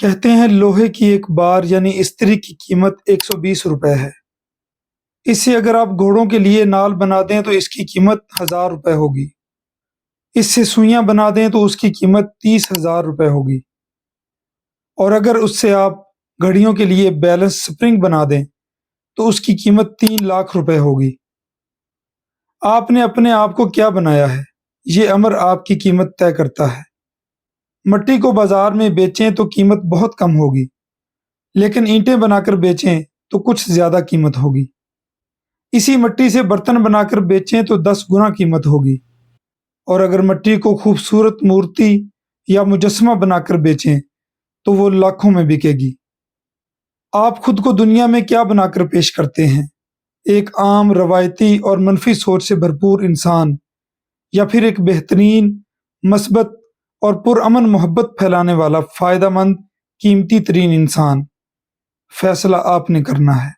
کہتے ہیں لوہے کی ایک بار یعنی استری کی قیمت 120 روپے ہے۔ اس سے اگر آپ گھوڑوں کے لیے نال بنا دیں تو اس کی قیمت 1000 روپے ہوگی۔ اس سے سوئیاں بنا دیں تو اس کی قیمت 30,000 روپے ہوگی۔ اور اگر اس سے آپ گھڑیوں کے لیے بیلنس سپرنگ بنا دیں تو اس کی قیمت 3 لاکھ روپے ہوگی۔ آپ نے اپنے آپ کو کیا بنایا ہے، یہ امر آپ کی قیمت طے کرتا ہے۔ مٹی کو بازار میں بیچیں تو قیمت بہت کم ہوگی، لیکن اینٹیں بنا کر بیچیں تو کچھ زیادہ قیمت ہوگی۔ اسی مٹی سے برتن بنا کر بیچیں تو 10 گنا قیمت ہوگی، اور اگر مٹی کو خوبصورت مورتی یا مجسمہ بنا کر بیچیں تو وہ لاکھوں میں بکے گی۔ آپ خود کو دنیا میں کیا بنا کر پیش کرتے ہیں؟ ایک عام، روایتی اور منفی سوچ سے بھرپور انسان، یا پھر ایک بہترین، مثبت اور پرامن محبت پھیلانے والا، فائدہ مند، قیمتی ترین انسان؟ فیصلہ آپ نے کرنا ہے۔